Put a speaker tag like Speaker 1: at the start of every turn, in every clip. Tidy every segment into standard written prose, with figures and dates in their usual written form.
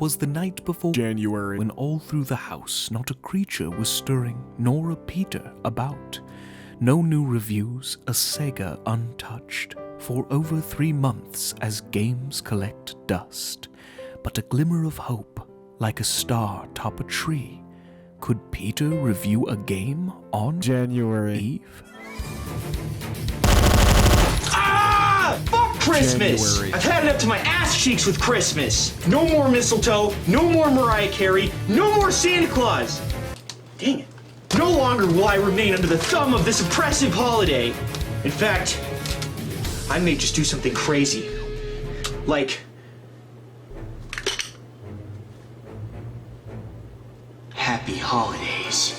Speaker 1: 'Twas the night before January, when all through the house not a creature was stirring, nor a Peter about. No new reviews, a Sega untouched, for over 3 months as games collect dust. But a glimmer of hope, like a star top a tree. Could Peter review a game on January Eve?
Speaker 2: Fuck Christmas!
Speaker 1: January.
Speaker 2: I've had it up to my ass cheeks with Christmas. No more mistletoe, no more Mariah Carey, no more Santa Claus. Dang it. No longer will I remain under the thumb of this oppressive holiday. In fact, I may just do something crazy. Like... Happy holidays.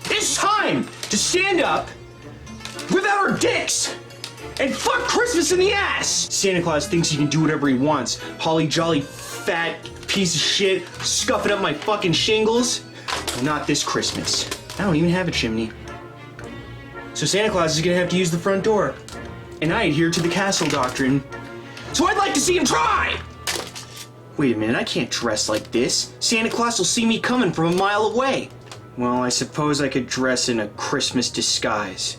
Speaker 2: It's time to stand up without our dicks and fuck Christmas in the ass! Santa Claus thinks he can do whatever he wants. Holly jolly fat piece of shit scuffing up my fucking shingles. Not this Christmas. I don't even have a chimney. So Santa Claus is gonna have to use the front door. And I adhere to the castle doctrine. So I'd like to see him try! Wait a minute, I can't dress like this. Santa Claus will see me coming from a mile away. Well, I suppose I could dress in a Christmas disguise.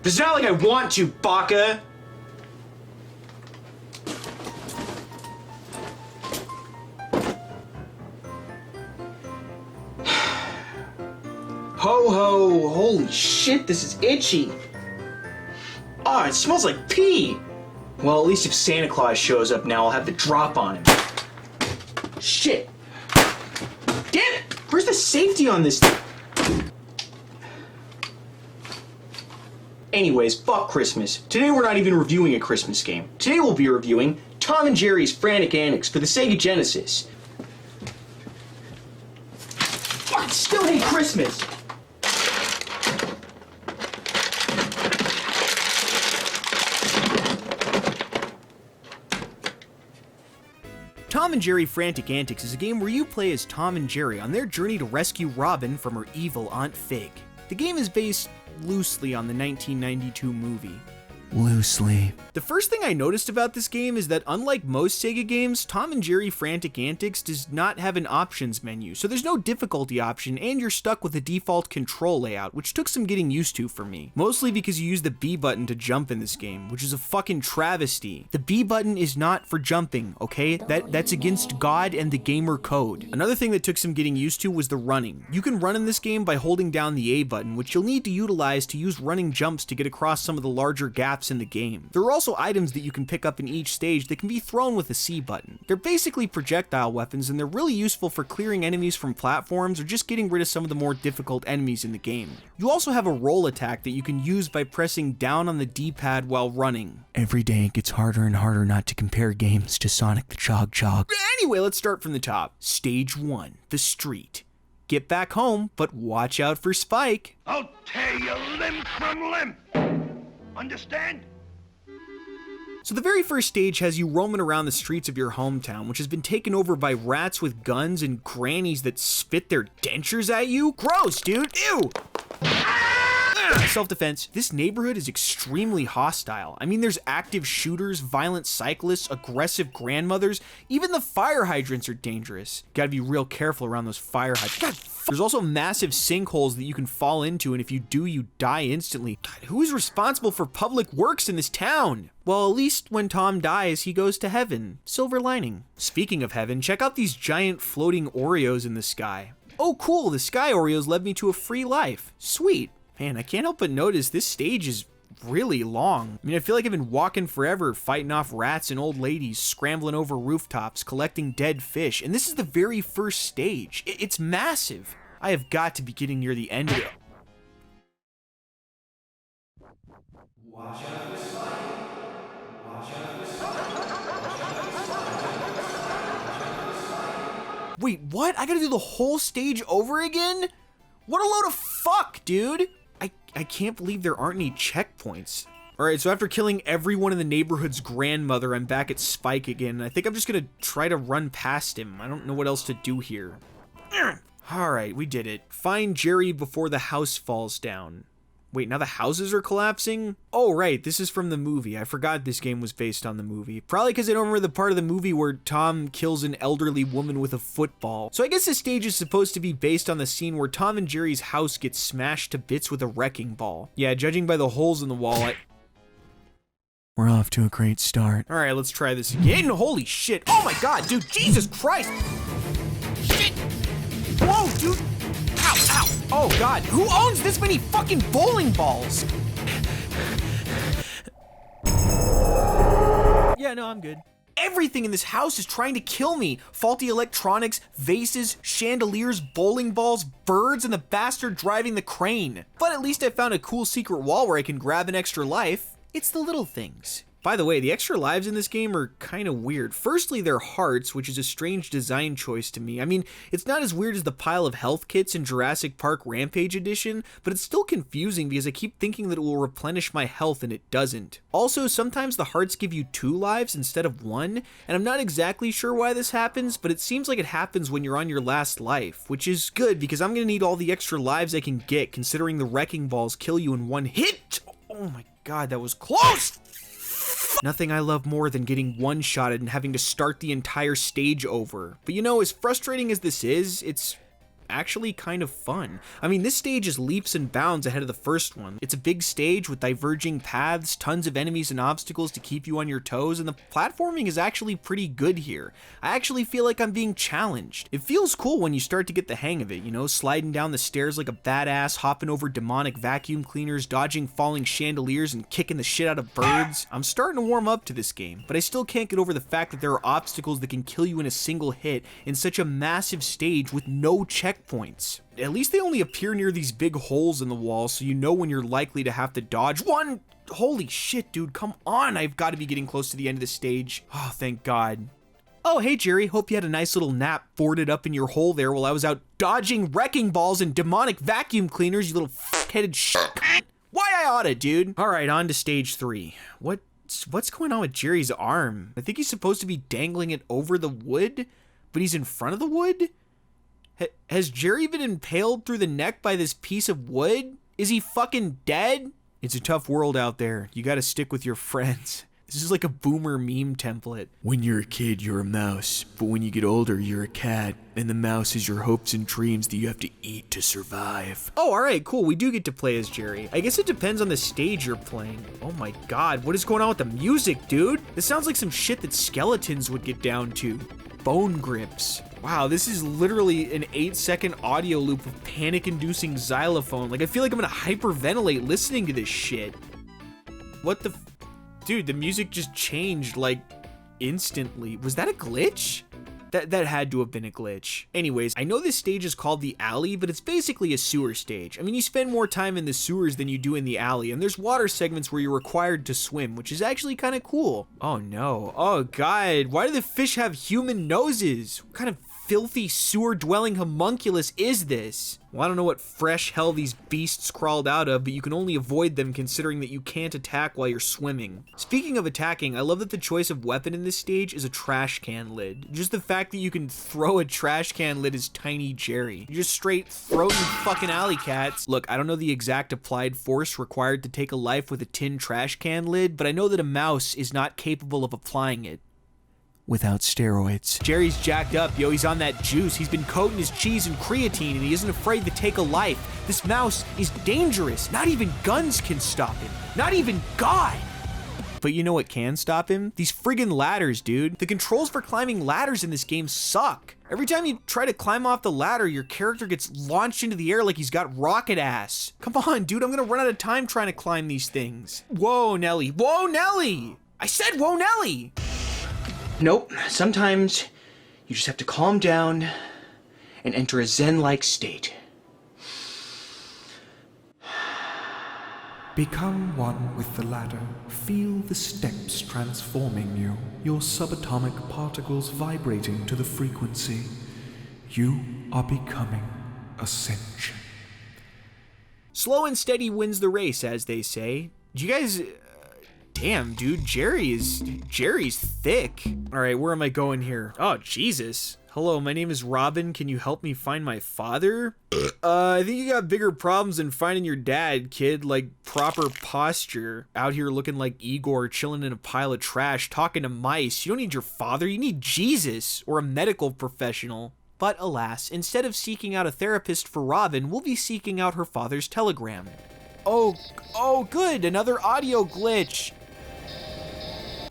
Speaker 2: But it's not like I want to, Baka! Ho ho, holy shit, this is itchy. Oh, it smells like pee. Well, at least if Santa Claus shows up now, I'll have the drop on him. Shit. Damn it! Where's the safety on this thing? Anyways, fuck Christmas. Today we're not even reviewing a Christmas game. Today we'll be reviewing Tom and Jerry's Frantic Antics for the Sega Genesis. Fuck, still hate Christmas!
Speaker 3: Tom and Jerry Frantic Antics is a game where you play as Tom and Jerry on their journey to rescue Robyn from her evil Aunt Figg. The game is based loosely on the 1992 movie.
Speaker 1: Loosely.
Speaker 3: The first thing I noticed about this game is that unlike most Sega games, Tom and Jerry Frantic Antics does not have an options menu, so there's no difficulty option and you're stuck with the default control layout, which took some getting used to for me. Mostly because you use the B button to jump in this game, which is a fucking travesty. The B button is not for jumping, okay? That's against God and the gamer code. Another thing that took some getting used to was the running. You can run in this game by holding down the A button, which you'll need to utilize to use running jumps to get across some of the larger gaps in the game. There are also items that you can pick up in each stage that can be thrown with a C button. They're basically projectile weapons and they're really useful for clearing enemies from platforms or just getting rid of some of the more difficult enemies in the game. You also have a roll attack that you can use by pressing down on the D-pad while running.
Speaker 1: Every day it gets harder and harder not to compare games to Sonic the Hedgehog.
Speaker 3: Anyway, let's start from the top. Stage 1, the street. Get back home, but watch out for Spike.
Speaker 4: I'll tear you limb from limb. Understand?
Speaker 3: So the very first stage has you roaming around the streets of your hometown, which has been taken over by rats with guns and grannies that spit their dentures at you. Gross, dude. Ew. Self-defense. This neighborhood is extremely hostile. I mean, there's active shooters, violent cyclists, aggressive grandmothers. Even the fire hydrants are dangerous. Gotta be real careful around those fire hydrants. There's also massive sinkholes that you can fall into, and if you do, you die instantly. God, who is responsible for public works in this town? Well, at least when Tom dies, he goes to heaven. Silver lining. Speaking of heaven, check out these giant floating Oreos in the sky. Oh cool, the sky Oreos led me to a free life. Sweet. Man, I can't help but notice this stage is really long. I mean, I feel like I've been walking forever, fighting off rats and old ladies, scrambling over rooftops, collecting dead fish, and this is the very first stage. It's massive. I have got to be getting near the end of it. Watch out for Spike. Watch out for Spike. Wait, what? I gotta do the whole stage over again? What a load of fuck, dude! I can't believe there aren't any checkpoints. Alright, so after killing everyone in the neighborhood's grandmother, I'm back at Spike again, and I think I'm just gonna try to run past him. I don't know what else to do here. Alright, we did it. Find Jerry before the house falls down. Wait, now the houses are collapsing? Oh, right, this is from the movie. I forgot this game was based on the movie. Probably because I don't remember the part of the movie where Tom kills an elderly woman with a football. So I guess this stage is supposed to be based on the scene where Tom and Jerry's house gets smashed to bits with a wrecking ball. Yeah, judging by the holes in the wall,
Speaker 1: We're off to a great start.
Speaker 3: All right, let's try this again. Holy shit. Oh my God, dude, Jesus Christ. Shit. Whoa, dude. Ow, ow. Oh God, who owns this many fucking bowling balls? Yeah, no, I'm good. Everything in this house is trying to kill me. Faulty electronics, vases, chandeliers, bowling balls, birds, and the bastard driving the crane. But at least I found a cool secret wall where I can grab an extra life. It's the little things. By the way, the extra lives in this game are kind of weird. Firstly, they're hearts, which is a strange design choice to me. I mean, it's not as weird as the pile of health kits in Jurassic Park Rampage Edition, but it's still confusing because I keep thinking that it will replenish my health and it doesn't. Also, sometimes the hearts give you 2 lives instead of 1, and I'm not exactly sure why this happens, but it seems like it happens when you're on your last life, which is good because I'm gonna need all the extra lives I can get considering the wrecking balls kill you in 1 hit. Oh my God, that was close! Nothing I love more than getting one-shotted and having to start the entire stage over. But you know, as frustrating as this is, it's actually kind of fun. I mean, this stage is leaps and bounds ahead of the first one. It's a big stage with diverging paths, tons of enemies and obstacles to keep you on your toes, and the platforming is actually pretty good here. I actually feel like I'm being challenged. It feels cool when you start to get the hang of it, you know, sliding down the stairs like a badass, hopping over demonic vacuum cleaners, dodging falling chandeliers, and kicking the shit out of birds. I'm starting to warm up to this game, but I still can't get over the fact that there are obstacles that can kill you in a single hit in such a massive stage with no checkpoints. At least they only appear near these big holes in the wall, so you know when you're likely to have to dodge one. Holy shit, dude, come on. I've got to be getting close to the end of the stage. Oh, thank God. Oh, hey, Jerry. Hope you had a nice little nap boarded up in your hole there while I was out dodging wrecking balls and demonic vacuum cleaners, you little f***headed shit. Why I oughta, dude. All right, on to stage 3. What's going on with Jerry's arm? I think he's supposed to be dangling it over the wood, but he's in front of the wood? Has Jerry been impaled through the neck by this piece of wood? Is he fucking dead? It's a tough world out there. You gotta stick with your friends. This is like a boomer meme template.
Speaker 1: When you're a kid, you're a mouse, but when you get older, you're a cat, and the mouse is your hopes and dreams that you have to eat to survive.
Speaker 3: Oh, alright, cool. We do get to play as Jerry. I guess it depends on the stage you're playing. Oh my God, what is going on with the music, dude? This sounds like some shit that skeletons would get down to. Bone grips. Wow, this is literally an 8-second audio loop of panic-inducing xylophone. Like, I feel like I'm gonna hyperventilate listening to this shit. What the Dude, the music just changed, like, instantly. Was that a glitch? That had to have been a glitch. Anyways, I know this stage is called the alley, but it's basically a sewer stage. I mean, you spend more time in the sewers than you do in the alley, and there's water segments where you're required to swim, which is actually kind of cool. Oh no. Oh God, why do the fish have human noses? What kind of filthy sewer-dwelling homunculus is this? Well, I don't know what fresh hell these beasts crawled out of, but you can only avoid them considering that you can't attack while you're swimming. Speaking of attacking, I love that the choice of weapon in this stage is a trash can lid. Just the fact that you can throw a trash can lid is tiny Jerry. You just straight throw them fucking alley cats. Look, I don't know the exact applied force required to take a life with a tin trash can lid, but I know that a mouse is not capable of applying it.
Speaker 1: Without steroids.
Speaker 3: Jerry's jacked up, yo. He's on that juice. He's been coating his cheese in creatine, and he isn't afraid to take a life. This mouse is dangerous. Not even guns can stop him. Not even God. But you know what can stop him? These friggin' ladders, dude. The controls for climbing ladders in this game suck. Every time you try to climb off the ladder, your character gets launched into the air like he's got rocket ass. Come on, dude. I'm gonna run out of time trying to climb these things. Whoa, Nelly. Whoa, Nelly. I said whoa, Nelly.
Speaker 2: Nope, sometimes you just have to calm down and enter a zen-like state.
Speaker 5: Become one with the ladder. Feel the steps transforming you, your subatomic particles vibrating to the frequency. You are becoming ascension.
Speaker 3: Slow and steady wins the race, as they say. Do you guys... Damn, dude, Jerry's thick. All right, where am I going here? Oh, Jesus. Hello, my name is Robyn. Can you help me find my father? I think you got bigger problems than finding your dad, kid. Like, proper posture. Out here looking like Igor, chilling in a pile of trash, talking to mice. You don't need your father, you need Jesus, or a medical professional. But alas, instead of seeking out a therapist for Robyn, we'll be seeking out her father's telegram. Oh, good, another audio glitch.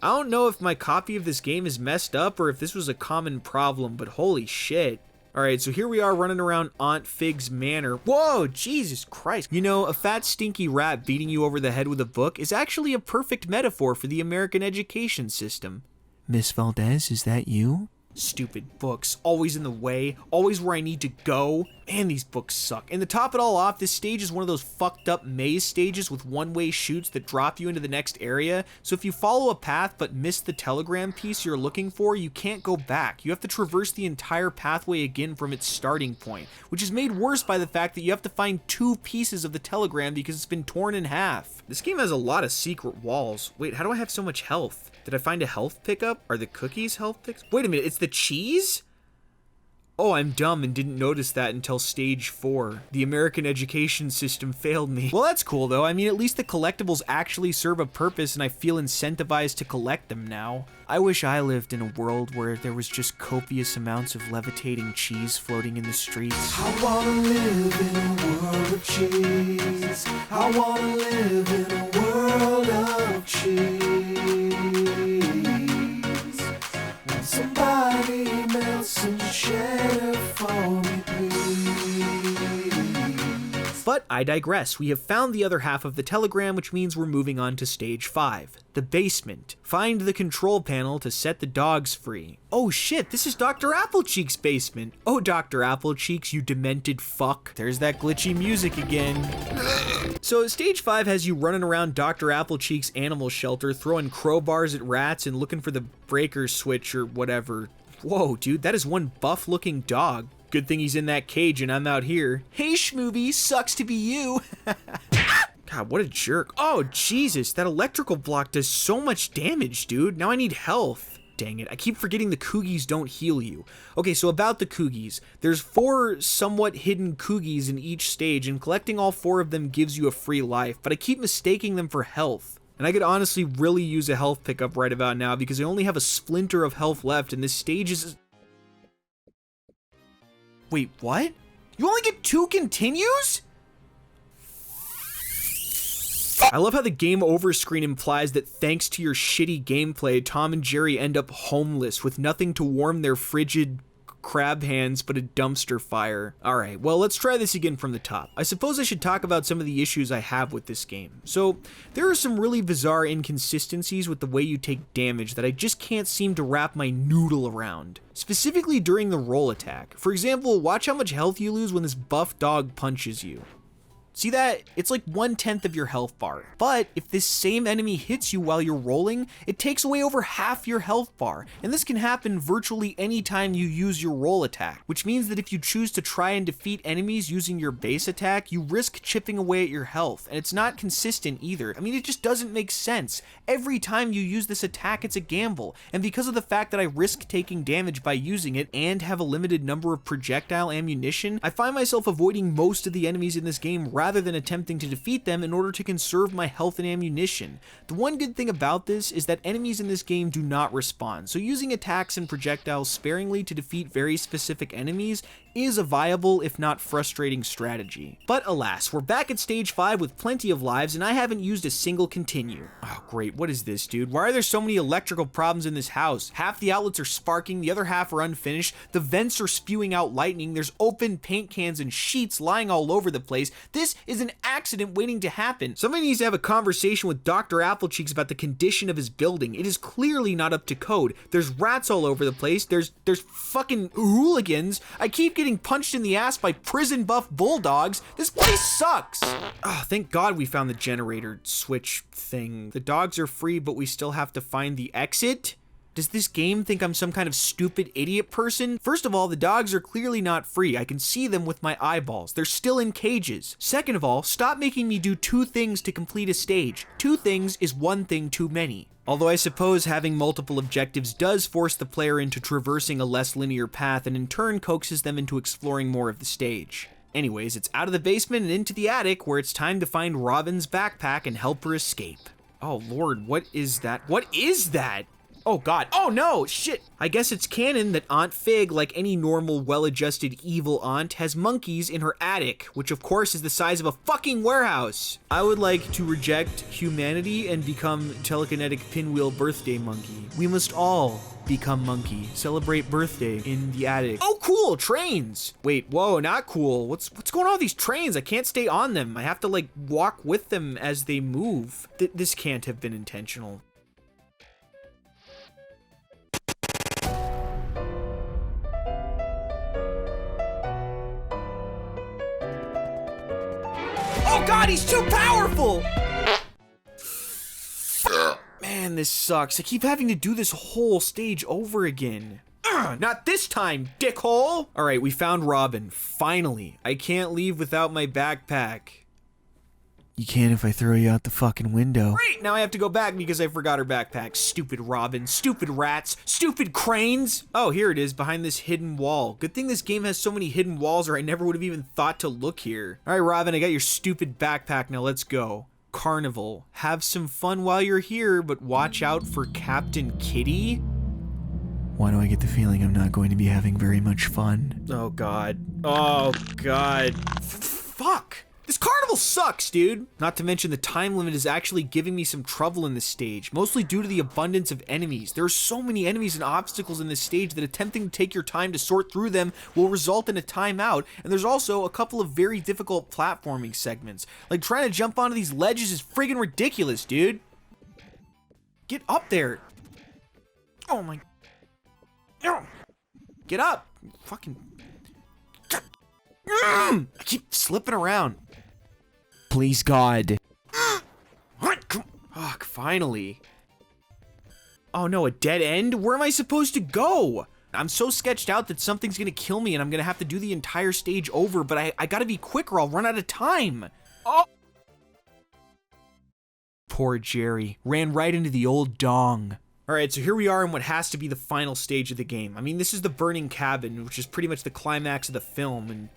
Speaker 3: I don't know if my copy of this game is messed up or if this was a common problem, but holy shit. Alright, so here we are running around Aunt Figg's manor. Whoa, Jesus Christ. You know, a fat stinky rat beating you over the head with a book is actually a perfect metaphor for the American education system. Miss Valdez, is that you? Stupid books, always in the way, always where I need to go. Man, these books suck. And to top it all off, this stage is one of those fucked up maze stages with one-way chutes that drop you into the next area. So if you follow a path but miss the telegram piece you're looking for, you can't go back. You have to traverse the entire pathway again from its starting point, which is made worse by the fact that you have to find 2 pieces of the telegram because it's been torn in half. This game has a lot of secret walls. Wait, how do I have so much health? Did I find a health pickup? Are the cookies health picks? Wait a minute, it's the cheese? Oh, I'm dumb and didn't notice that until stage 4. The American education system failed me. Well, that's cool though. I mean, at least the collectibles actually serve a purpose and I feel incentivized to collect them now. I wish I lived in a world where there was just copious amounts of levitating cheese floating in the streets.
Speaker 5: I wanna live in a world of cheese. I wanna live in a world of cheese. When somebody melts some cheddar for me, please.
Speaker 3: But I digress. We have found the other half of the telegram, which means we're moving on to stage 5, the basement. Find the control panel to set the dogs free. Oh shit, this is Dr. Applecheek's basement. Oh, Dr. Applecheeks, you demented fuck. There's that glitchy music again. So stage 5 has you running around Dr. Applecheek's animal shelter, throwing crowbars at rats and looking for the breaker switch or whatever. Whoa, dude, that is one buff-looking dog. Good thing he's in that cage and I'm out here. Hey, Schmoovie, sucks to be you. God, what a jerk. Oh, Jesus, that electrical block does so much damage, dude. Now I need health. Dang it, I keep forgetting the Coogies don't heal you. Okay, so about the Coogies. There's 4 somewhat hidden Coogies in each stage, and collecting all 4 of them gives you a free life, but I keep mistaking them for health. And I could honestly really use a health pickup right about now because I only have a splinter of health left, and this stage is... Wait, what? You only get 2 continues? I love how the game over screen implies that thanks to your shitty gameplay, Tom and Jerry end up homeless with nothing to warm their frigid crab hands but a dumpster fire. Alright, well, let's try this again from the top. I suppose I should talk about some of the issues I have with this game. So, there are some really bizarre inconsistencies with the way you take damage that I just can't seem to wrap my noodle around. Specifically during the roll attack. For example, watch how much health you lose when this buff dog punches you. See that? It's like 1/10 of your health bar. But if this same enemy hits you while you're rolling, it takes away over half your health bar. And this can happen virtually any time you use your roll attack, which means that if you choose to try and defeat enemies using your base attack, you risk chipping away at your health. And it's not consistent either. I mean, it just doesn't make sense. Every time you use this attack, it's a gamble. And because of the fact that I risk taking damage by using it and have a limited number of projectile ammunition, I find myself avoiding most of the enemies in this game rather than attempting to defeat them in order to conserve my health and ammunition. The one good thing about this is that enemies in this game do not respawn, so using attacks and projectiles sparingly to defeat very specific enemies is a viable, if not frustrating, strategy. But alas, we're back at stage 5 with plenty of lives, and I haven't used a single continue. Oh great, what is this, dude? Why are there so many electrical problems in this house? Half the outlets are sparking, the other half are unfinished, the vents are spewing out lightning, there's open paint cans and sheets lying all over the place. This is an accident waiting to happen. Somebody needs to have a conversation with Dr. Applecheeks about the condition of his building. It is clearly not up to code. There's rats all over the place, there's fucking hooligans. I keep getting punched in the ass by prison buff bulldogs. This place sucks. Oh, thank God we found the generator switch thing. The dogs are free, but we still have to find the exit? Does this game think I'm some kind of stupid idiot person? First of all, the dogs are clearly not free. I can see them with my eyeballs. They're still in cages. Second of all, stop making me do 2 things to complete a stage. 2 things is 1 thing too many. Although I suppose having multiple objectives does force the player into traversing a less linear path and in turn coaxes them into exploring more of the stage. Anyways, it's out of the basement and into the attic where it's time to find Robyn's backpack and help her escape. Oh lord, what is that? What is that? Oh god, oh no, shit! I guess it's canon that Aunt Figg, like any normal, well-adjusted evil aunt, has monkeys in her attic, which of course is the size of a fucking warehouse. I would like to reject humanity and become telekinetic pinwheel birthday monkey. We must all become monkey. Celebrate birthday in the attic. Oh cool, trains! Wait, whoa, not cool. What's going on with these trains? I can't stay on them. I have to like walk with them as they move. This can't have been intentional. Oh god, he's too powerful! Man, this sucks. I keep having to do this whole stage over again. Not this time, dickhole! Alright, we found Robyn. Finally. I can't leave without my backpack. You can if I throw you out the fucking window. Great! Now I have to go back because I forgot her backpack. Stupid Robyn. Stupid rats. Stupid cranes! Oh, here it is, behind this hidden wall. Good thing this game has so many hidden walls or I never would have even thought to look here. Alright, Robyn, I got your stupid backpack. Now let's go. Carnival. Have some fun while you're here, but watch out for Captain Kitty. Why do I get the feeling I'm not going to be having very much fun? Oh god. Oh god. Fuck! This carnival sucks, dude! Not to mention the time limit is actually giving me some trouble in this stage, mostly due to the abundance of enemies. There are so many enemies and obstacles in this stage that attempting to take your time to sort through them will result in a timeout, and there's also a couple of very difficult platforming segments. Like trying to jump onto these ledges is friggin' ridiculous, dude! Get up there! Oh my... Get up! Fucking... I keep slipping around. Please, God. Fuck, finally. Oh no, a dead end? Where am I supposed to go? I'm so sketched out that something's gonna kill me and I'm gonna have to do the entire stage over, but I gotta be quick or I'll run out of time. Oh! Poor Jerry. Ran right into the old dong. Alright, so here we are in what has to be the final stage of the game. I mean, this is the burning cabin, which is pretty much the climax of the film, and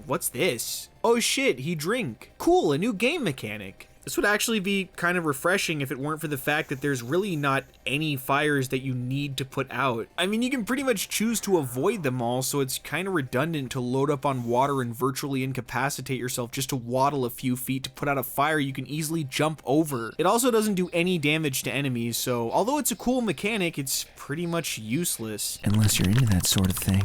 Speaker 3: what's this? Oh shit, he drink. Cool, a new game mechanic. This would actually be kind of refreshing if it weren't for the fact that there's really not any fires that you need to put out. I mean, you can pretty much choose to avoid them all, so it's kind of redundant to load up on water and virtually incapacitate yourself just to waddle a few feet to put out a fire you can easily jump over. It also doesn't do any damage to enemies, so although it's a cool mechanic, it's pretty much useless. Unless you're into that sort of thing.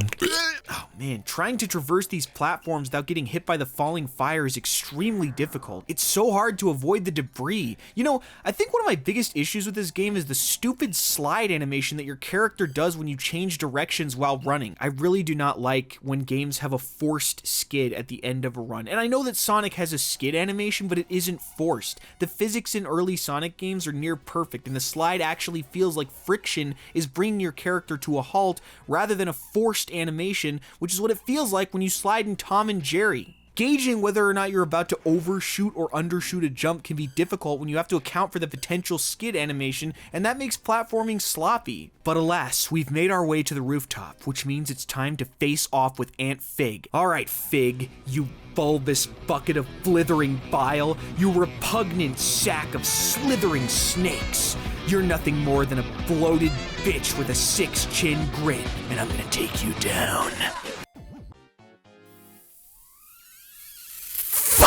Speaker 3: Oh man, trying to traverse these platforms without getting hit by the falling fire is extremely difficult. It's so hard to avoid the debris. You know, I think one of my biggest issues with this game is the stupid slide animation that your character does when you change directions while running. I really do not like when games have a forced skid at the end of a run. And I know that Sonic has a skid animation, but it isn't forced. The physics in early Sonic games are near perfect, and the slide actually feels like friction is bringing your character to a halt rather than a forced animation, which is what it feels like when you slide in Tom and Jerry. Gauging whether or not you're about to overshoot or undershoot a jump can be difficult when you have to account for the potential skid animation, and that makes platforming sloppy. But alas, we've made our way to the rooftop, which means it's time to face off with Aunt Figg. Alright, Figg, you bulbous bucket of blithering bile, you repugnant sack of slithering snakes. You're nothing more than a bloated bitch with a 6-chin grin, and I'm gonna take you down.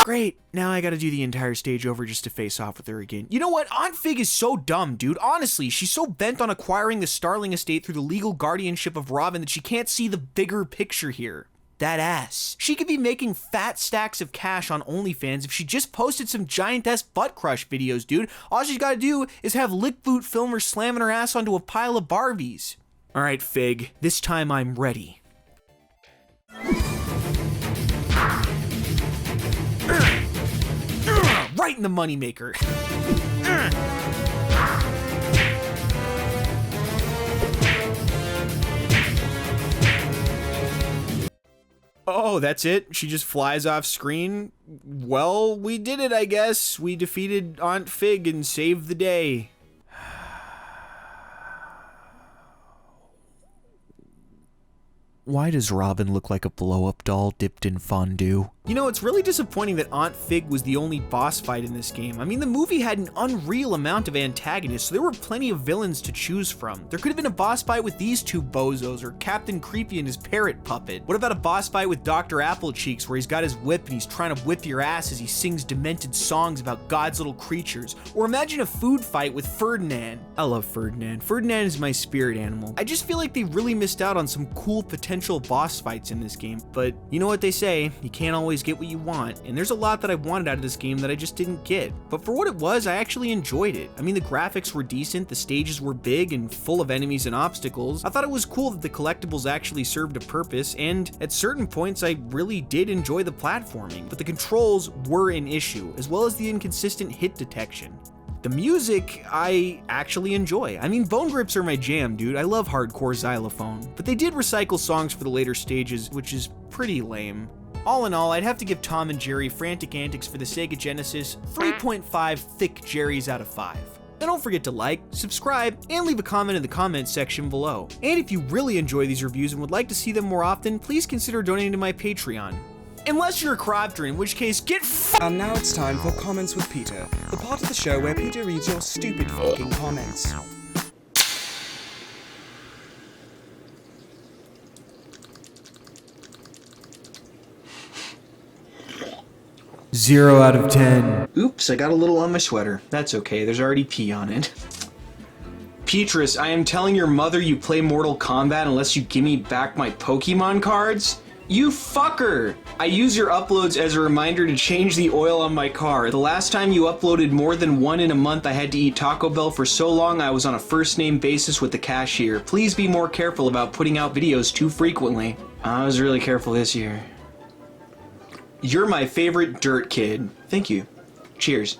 Speaker 3: Great, now I gotta do the entire stage over just to face off with her again. You know what? Aunt Figg is so dumb, dude. Honestly, she's so bent on acquiring the Starling estate through the legal guardianship of Robyn that she can't see the bigger picture here. That ass. She could be making fat stacks of cash on OnlyFans if she just posted some giant-ass butt crush videos, dude. All she's gotta do is have lick boot film her slamming her ass onto a pile of Barbies. Alright, Figg, this time I'm ready. Right in the moneymaker. Oh, that's it? She just flies off screen? Well, we did it, I guess. We defeated Aunt Figg and saved the day.
Speaker 1: Why does Robyn look like a blow-up doll dipped in fondue?
Speaker 3: You know, it's really disappointing that Aunt Figg was the only boss fight in this game. I mean, the movie had an unreal amount of antagonists, so there were plenty of villains to choose from. There could have been a boss fight with these two bozos, or Captain Creepy and his parrot puppet. What about a boss fight with Dr. Applecheeks, where he's got his whip and he's trying to whip your ass as he sings demented songs about God's little creatures? Or imagine a food fight with Ferdinand. I love Ferdinand. Ferdinand is my spirit animal. I just feel like they really missed out on some cool potential boss fights in this game, but you know what they say, you can't always get what you want, and there's a lot that I wanted out of this game that I just didn't get. But for what it was, I actually enjoyed it. I mean, the graphics were decent, the stages were big and full of enemies and obstacles. I thought it was cool that the collectibles actually served a purpose, and at certain points I really did enjoy the platforming, but the controls were an issue, as well as the inconsistent hit detection. The music, I actually enjoy. I mean, bone grips are my jam, dude. I love hardcore xylophone. But they did recycle songs for the later stages, which is pretty lame. All in all, I'd have to give Tom and Jerry Frantic Antics for the Sega Genesis 3.5 thick Jerrys out of 5. Now don't forget to like, subscribe, and leave a comment in the comments section below. And if you really enjoy these reviews and would like to see them more often, please consider donating to my Patreon. Unless you're a Crofter, in which case, get
Speaker 6: And now it's time for Comments with Peter, the part of the show where Peter reads your stupid fucking comments.
Speaker 3: Zero out of 10.
Speaker 2: Oops, I got a little on my sweater. That's okay, there's already pee on it. Petrus, I am telling your mother you play Mortal Kombat unless you give me back my Pokemon cards? You fucker! I use your uploads as a reminder to change the oil on my car. The last time you uploaded more than one in a month, I had to eat Taco Bell for so long I was on a first-name basis with the cashier. Please be more careful about putting out videos too frequently. I was really careful this year. You're my favorite dirt kid. Thank you. Cheers.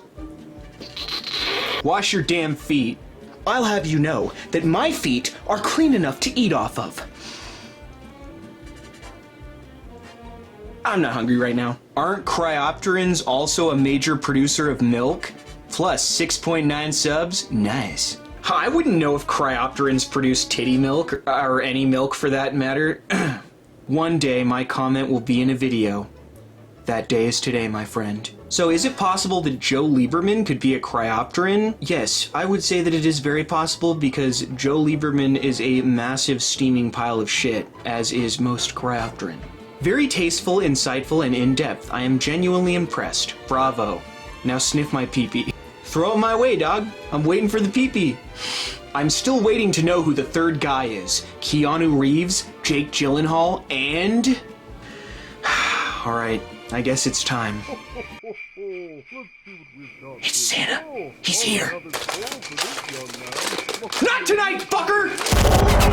Speaker 2: Wash your damn feet. I'll have you know that my feet are clean enough to eat off of. I'm not hungry right now. Aren't Cryopterans also a major producer of milk? Plus 6.9 subs? Nice. I wouldn't know if Cryopterans produce titty milk, or any milk for that matter. One day my comment will be in a video. That day is today, my friend. So is it possible that Joe Lieberman could be a Cryopteran? Yes, I would say that it is very possible because Joe Lieberman is a massive steaming pile of shit, as is most Cryopteran. Very tasteful, insightful, and in-depth. I am genuinely impressed. Bravo. Now sniff my pee-pee. Throw it my way, dog. I'm waiting for the pee-pee. I'm still waiting to know who the third guy is. Keanu Reeves, Jake Gyllenhaal, and... Alright, I guess it's time. It's Santa. He's here. Not tonight, fucker!